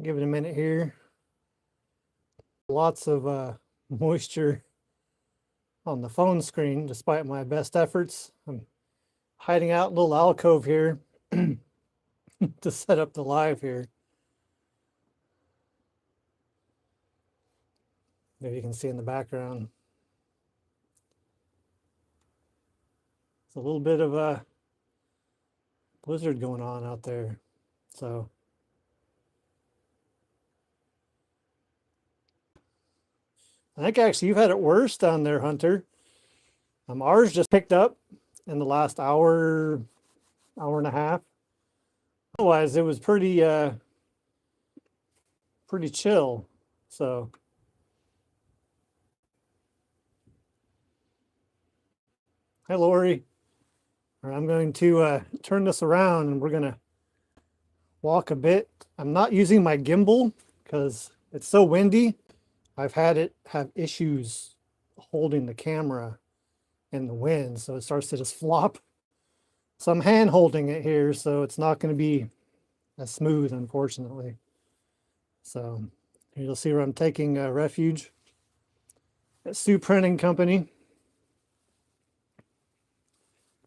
Give it a minute here. Lots of moisture on the phone screen, despite my best efforts. I'm hiding out in a little alcove here to set up the live here. Maybe you can see in the background. It's a little bit of a blizzard going on out there. So I think actually you've had it worse down there, Hunter. Ours just picked up in the last hour and a half. Otherwise, it was pretty chill. So hi, Lori. All right, I'm going to turn this around and we're gonna walk a bit. I'm not using my gimbal because it's so windy. I've had it have issues holding the camera in the wind, so it starts to just flop. So I'm hand holding it here, so it's not going to be as smooth, unfortunately. So here you'll see where I'm taking refuge at Sioux Printing Company.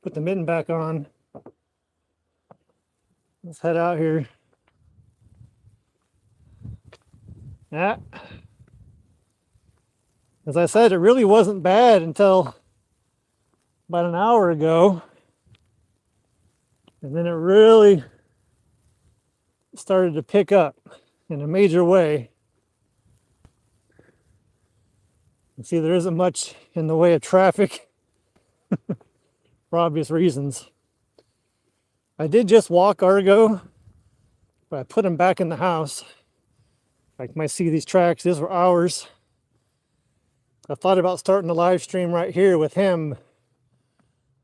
Put the mitten back on. Let's head out here. Yeah. As I said, it really wasn't bad until about an hour ago. And then it really started to pick up in a major way. You see, there isn't much in the way of traffic for obvious reasons. I did just walk Argo, but I put him back in the house. Like you might see these tracks, these were ours. I thought about starting a live stream right here with him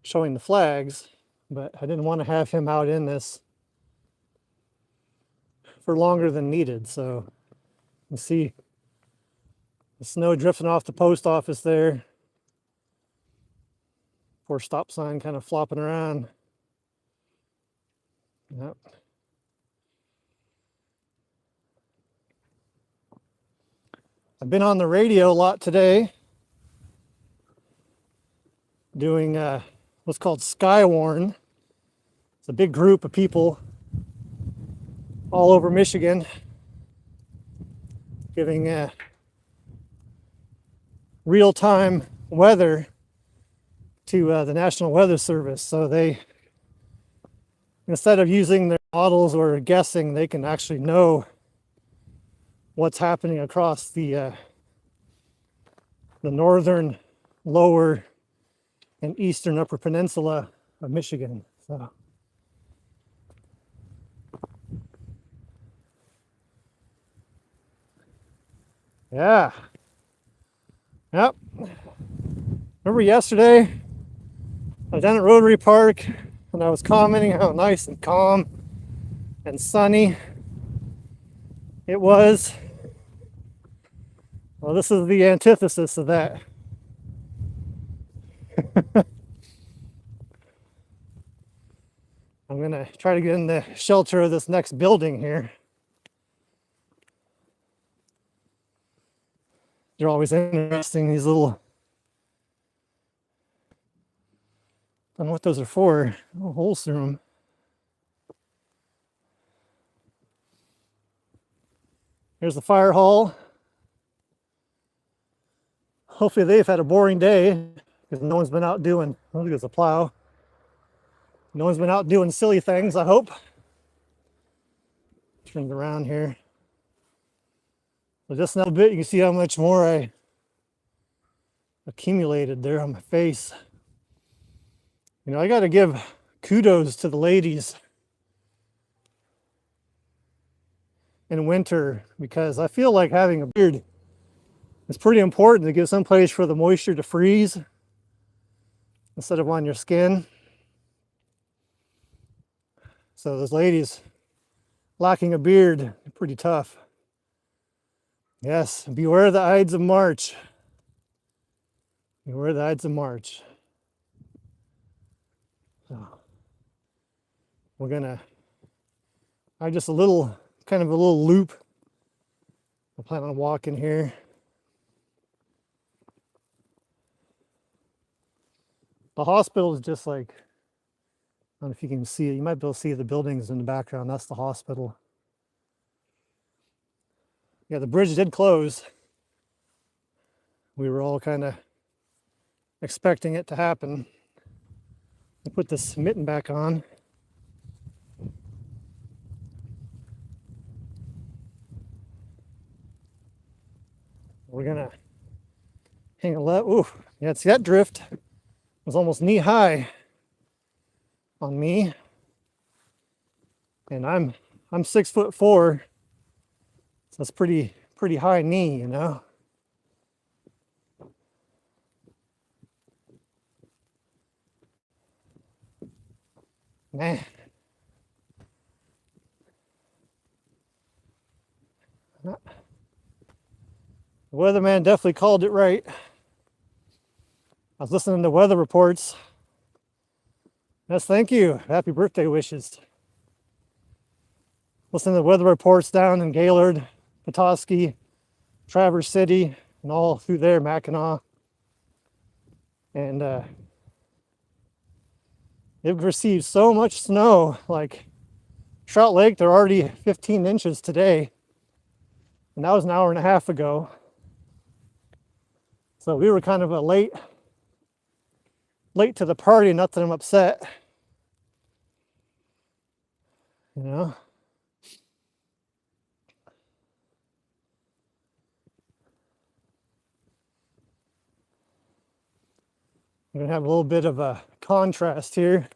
showing the flags, but I didn't want to have him out in this for longer than needed. So you see the snow drifting off the post office there. Poor stop sign kind of flopping around. Yep. I've been on the radio a lot today doing what's called Skywarn. It's a big group of people all over Michigan giving real-time weather to the National Weather Service. So they, instead of using their models or guessing, they can actually know what's happening across the northern, lower, and eastern upper peninsula of Michigan. So yeah. Yep. Remember yesterday, I was down at Rotary Park and I was commenting how nice and calm and sunny it was. Well, this is the antithesis of that. I'm gonna try to get in the shelter of this next building here. They're always interesting, these little, I don't know what those are for. Little holes through them. Here's the fire hall. Hopefully they've had a boring day because no one's been out doing, I think it's a plow. No one's been out doing silly things, I hope. Turn it around here. So just in a bit, you can see how much more I accumulated there on my face. You know, I got to give kudos to the ladies in winter because I feel like having a beard is pretty important to give some place for the moisture to freeze instead of on your skin. So those ladies lacking a beard, pretty tough. Yes, beware the Ides of March. Beware the Ides of March. So we're gonna, I just kind of a little loop plan on walking here. The hospital is just like, I don't know if you can see it. You might be able to see the buildings in the background. That's the hospital. Yeah, the bridge did close. We were all kind of expecting it to happen. I put this mitten back on. We're gonna hang a left. Ooh, yeah, see that drift was almost knee high on me, and I'm 6'4", so that's pretty high knee, you know. Man. The weatherman definitely called it right. I was listening to weather reports. Yes, thank you. Happy birthday wishes. Listening to the weather reports down in Gaylord, Petoskey, Traverse City, and all through there, Mackinac. And they've received so much snow. Like Trout Lake, they're already 15 inches today. And that was an hour and a half ago. So we were kind of a late to the party, not that I'm upset. You know? We're gonna have a little bit of a contrast here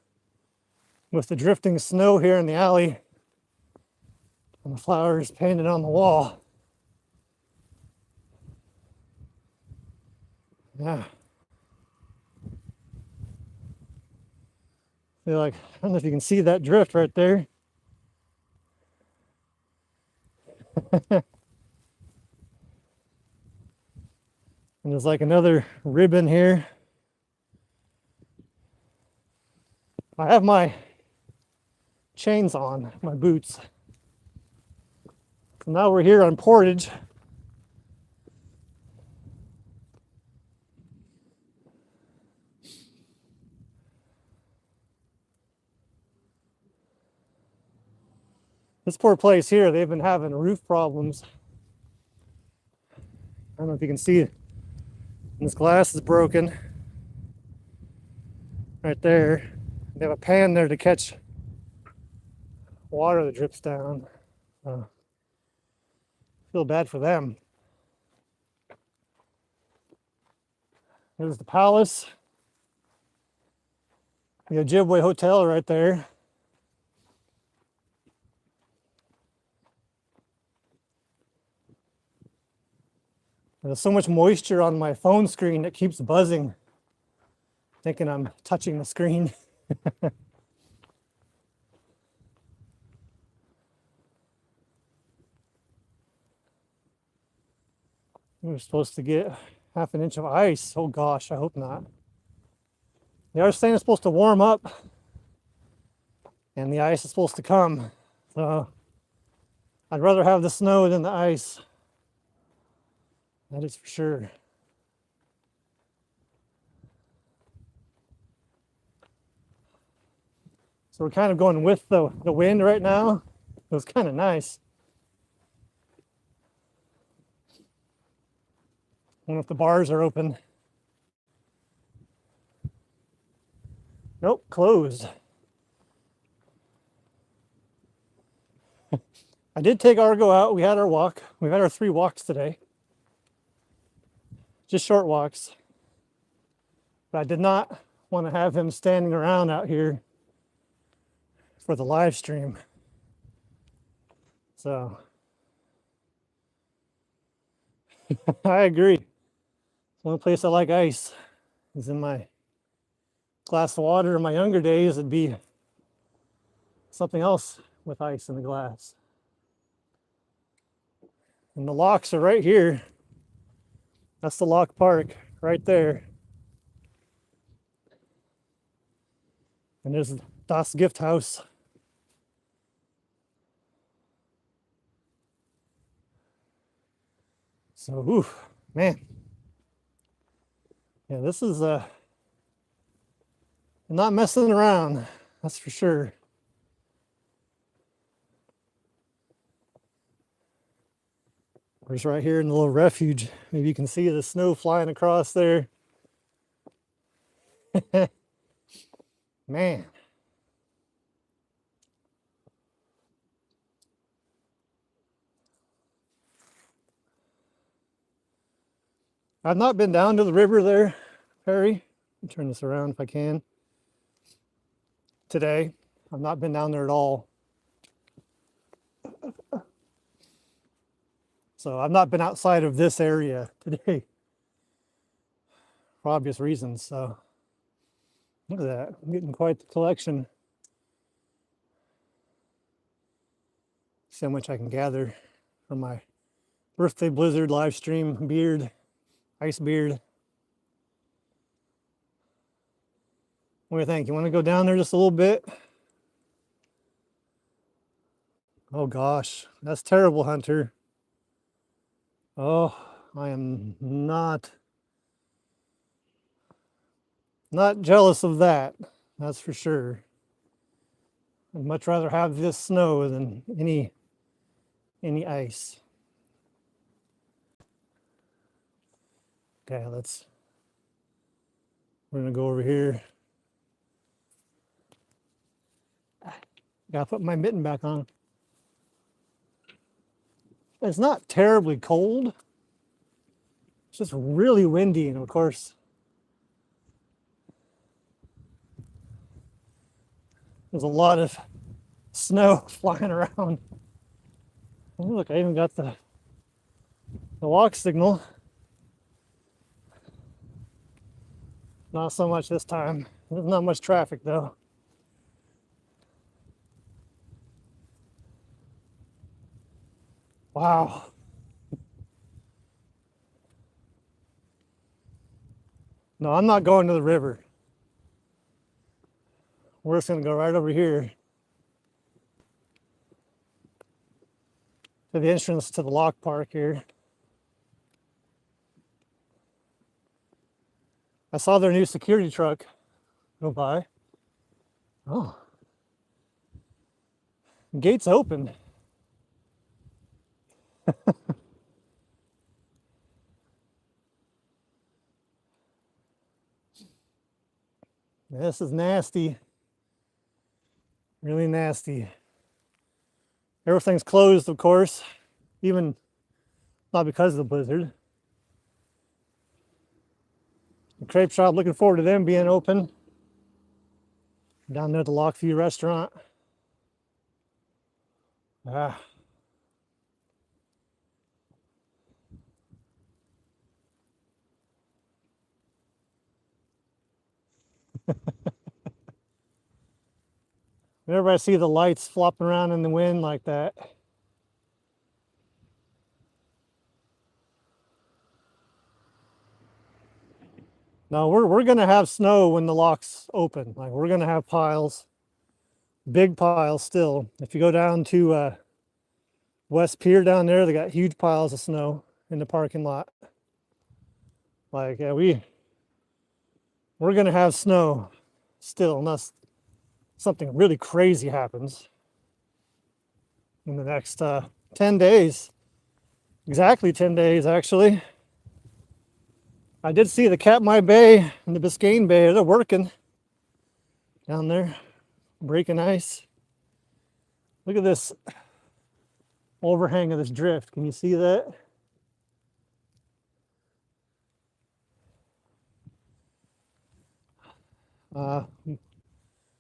with the drifting snow here in the alley and the flowers painted on the wall. Yeah. Feel like, I don't know if you can see that drift right there. And there's like another ribbon here. I have my chains on, my boots. So now we're here on Portage. This poor place here, they've been having roof problems. I don't know if you can see it. This glass is broken right there. They have a pan there to catch water that drips down. Feel bad for them. There's the Palace, the Ojibwe Hotel right there. There's so much moisture on my phone screen that keeps buzzing, thinking I'm touching the screen. We were supposed to get half an inch of ice. Oh gosh, I hope not. They are saying it's supposed to warm up and the ice is supposed to come. So I'd rather have the snow than the ice. That is for sure. So we're kind of going with the wind right now. It was kind of nice. I wonder if the bars are open. Nope, closed. I did take Argo out. We had our walk. We've had our 3 walks today. Just short walks. But I did not want to have him standing around out here for the live stream. So I agree. The only place I like ice is in my glass of water. In my younger days, it'd be something else with ice in the glass. And the locks are right here. That's the Lock Park right there. And there's Das Gift House. So, oof, man. Yeah, this is not messing around, that's for sure. We're just right here in the little refuge. Maybe you can see the snow flying across there. Man. I've not been down to the river there, Perry. I'll turn this around if I can. Today, I've not been down there at all. So I've not been outside of this area today for obvious reasons. So look at that. I'm getting quite the collection. See how much I can gather from my birthday blizzard live stream beard, ice beard. What do you think? You want to go down there just a little bit? Oh gosh, that's terrible, Hunter. Oh, I am not jealous of that. That's for sure. I'd much rather have this snow than any ice. Okay, we're gonna go over here. Gotta put my mitten back on. It's not terribly cold. It's just really windy, and of course, there's a lot of snow flying around. Oh, look, I even got the walk signal. Not so much this time. There's not much traffic though. Wow. No, I'm not going to the river. We're just gonna go right over here to the entrance to the Lock Park here. I saw their new security truck go by. Oh. Gates open. This is nasty. Really nasty. Everything's closed, of course, even not because of the blizzard. The crepe shop, looking forward to them being open. Down there at the Lockview restaurant. Ah. Whenever I see the lights flopping around in the wind like that, no, we're gonna have snow when the locks open. Like we're gonna have piles, big piles still. If you go down to West Pier down there, they got huge piles of snow in the parking lot. Like yeah, we're gonna have snow still, unless something really crazy happens in the next 10 days. Exactly 10 days, actually. I did see the Katmai Bay and the Biscayne Bay. They're working down there, breaking ice. Look at this overhang of this drift. Can you see that?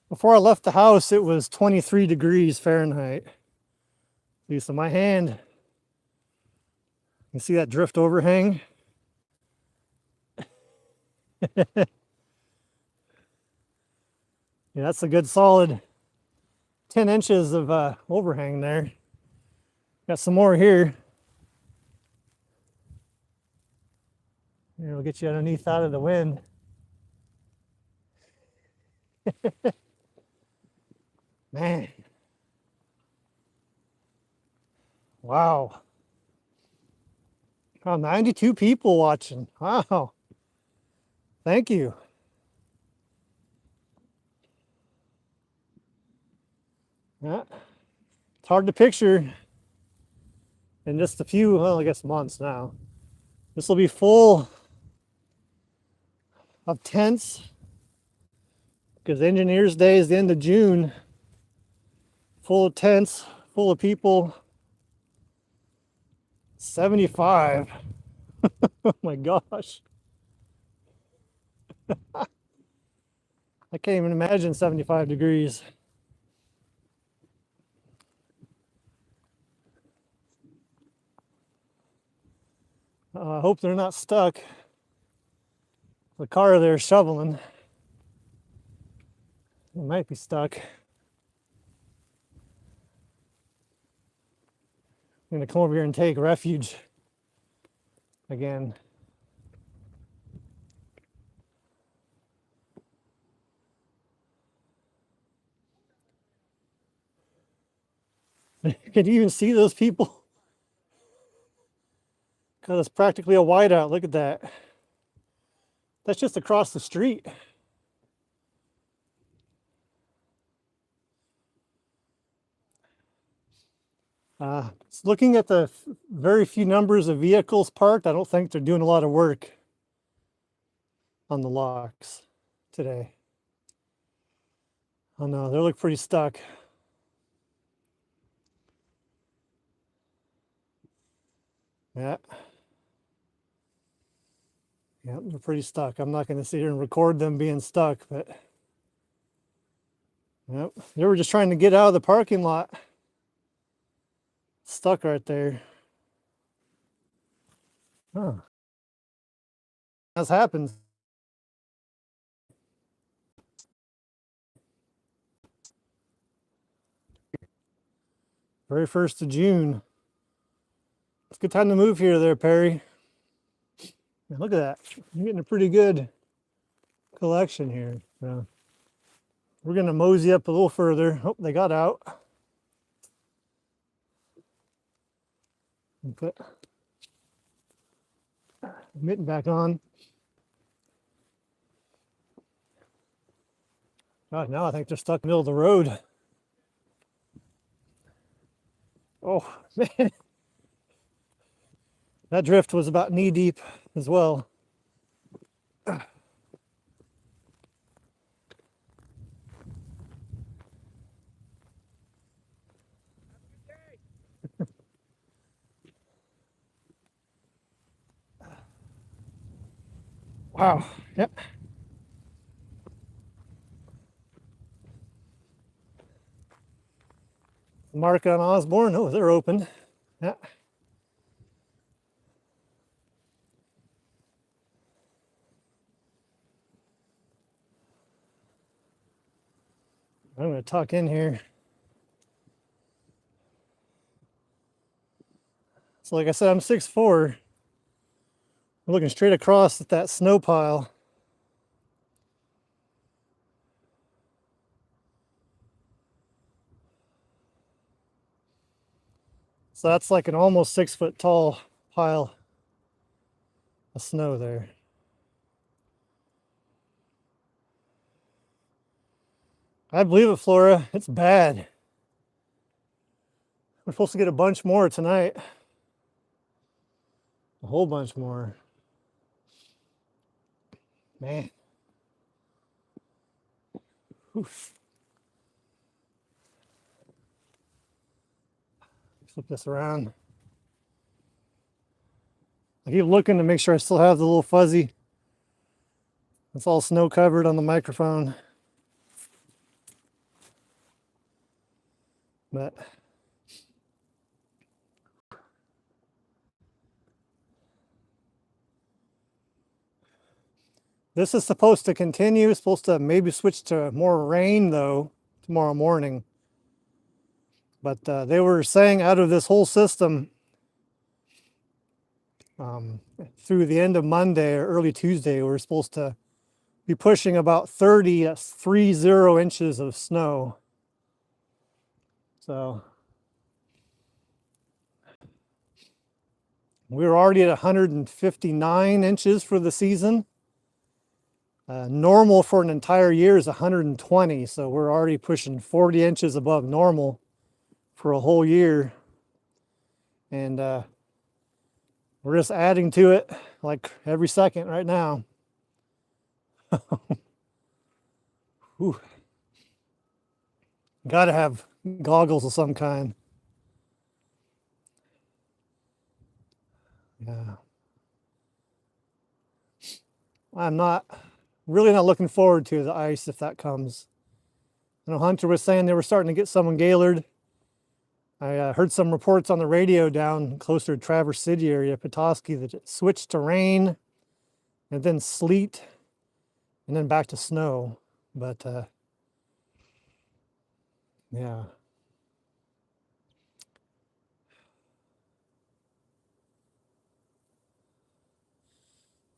Before I left the house, it was 23 degrees Fahrenheit. So my hand, you see that drift overhang? Yeah, that's a good solid 10 inches of overhang there. Got some more here. Here, we'll get you underneath out of the wind. Man. Wow. Oh, 92 people watching. Wow. Thank you. Yeah. It's hard to picture in just a few, well, I guess months now. This will be full of tents because Engineers Day is the end of June. Full of tents, full of people. 75. Oh my gosh. I can't even imagine 75 degrees. I hope they're not stuck. The car there shoveling. It might be stuck. I'm gonna come over here and take refuge again. Can you even see those people? Because it's practically a whiteout. Look at that. That's just across the street. Looking at the very few numbers of vehicles parked, I don't think they're doing a lot of work on the locks today. Oh no, they look pretty stuck. Yeah. Yeah, they're pretty stuck. I'm not going to sit here and record them being stuck, but yep, they were just trying to get out of the parking lot. Stuck right there. Huh. This happens. Very 1st of June. It's a good time to move here there, Perry. Man, look at that. You're getting a pretty good collection here. So we're going to mosey up a little further. Oh, they got out. And put the mitten back on. God, now I think they're stuck in the middle of the road. Oh, man. That drift was about knee deep as well. Wow. Yep. Mark on Osborne. Oh, they're open. Yeah. I'm going to tuck in here. So like I said, I'm 6'4". I'm looking straight across at that snow pile. So that's like an almost 6 foot tall pile of snow there. I believe it, Flora. It's bad. We're supposed to get a bunch more tonight. A whole bunch more. Man. Oof. Flip this around. I keep looking to make sure I still have the little fuzzy. It's all snow covered on the microphone. But this is supposed to continue. It's supposed to maybe switch to more rain though tomorrow morning. But they were saying out of this whole system through the end of Monday or early Tuesday, we're supposed to be pushing about 30 inches of snow. So We were already at 159 inches for the season. Normal for an entire year is 120, so we're already pushing 40 inches above normal for a whole year. And we're just adding to it like every second right now. Gotta have goggles of some kind. Yeah. I'm really not looking forward to the ice if that comes. I know Hunter was saying they were starting to get some in Gaylord. I heard some reports on the radio down closer to Traverse City area, Petoskey, that it switched to rain and then sleet and then back to snow. But yeah.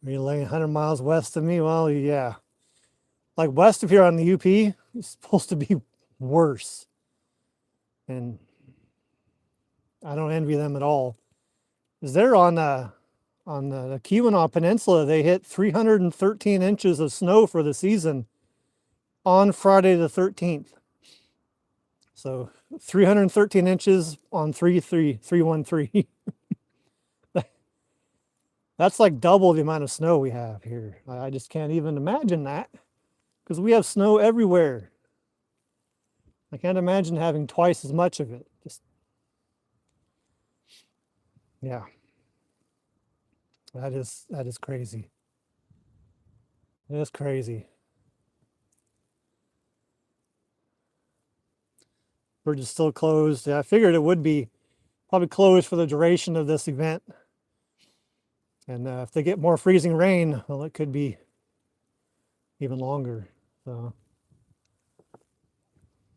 Relaying 100 miles west of me. Well, yeah. Like west of here on the UP, it's supposed to be worse. And I don't envy them at all. Is there on the Keweenaw Peninsula, they hit 313 inches of snow for the season on Friday the 13th. So 313 inches on 313. That's like double the amount of snow we have here. I just can't even imagine that because we have snow everywhere. I can't imagine having twice as much of it. Just, yeah. That is crazy. It is crazy. Bridge is still closed. Yeah, I figured it would be probably closed for the duration of this event. And if they get more freezing rain, well, it could be even longer. So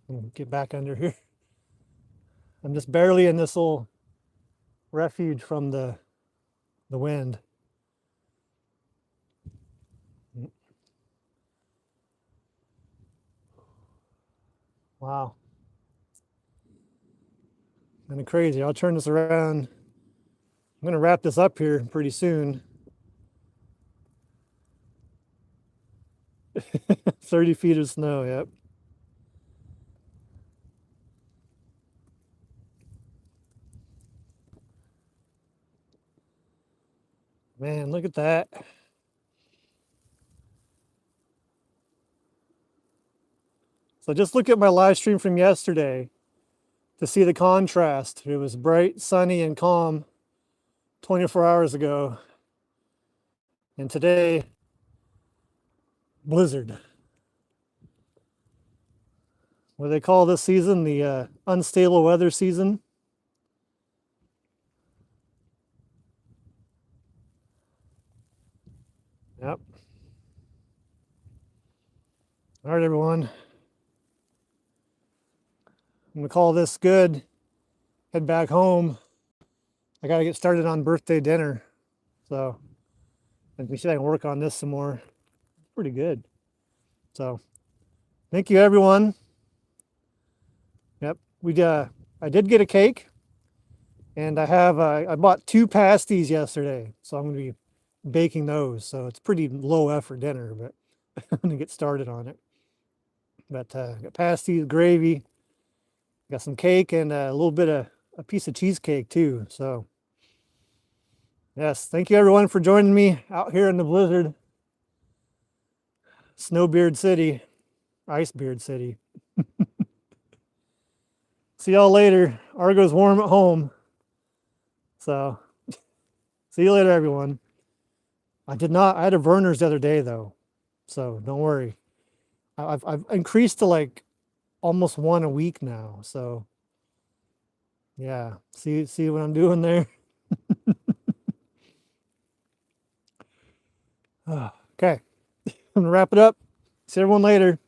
I'm gonna get back under here. I'm just barely in this little refuge from the wind. Wow. Kind of crazy. I'll turn this around. I'm going to wrap this up here pretty soon. 30 feet of snow, yep. Man, look at that. So just look at my live stream from yesterday to see the contrast. It was bright, sunny, and calm 24 hours ago. And today, blizzard. What do they call this season? The unstable weather season. Yep. All right, everyone. I'm going to call this good. Head back home. I got to get started on birthday dinner. So let me see if I can work on this some more. Pretty good. So thank you, everyone. Yep. I did get a cake. And I bought 2 pasties yesterday. So I'm going to be baking those. So it's pretty low effort dinner, but I'm going to get started on it. But got pasties, gravy, got some cake, and a little bit of a piece of cheesecake too. So yes, thank you everyone for joining me out here in the blizzard. Snowbeard City, Icebeard City. See y'all later. Argo's warm at home. So see you later, everyone. I had a Verner's the other day though. So don't worry. I've increased to like almost 1 a week now. So yeah, see what I'm doing there. Okay, I'm gonna wrap it up. See everyone later.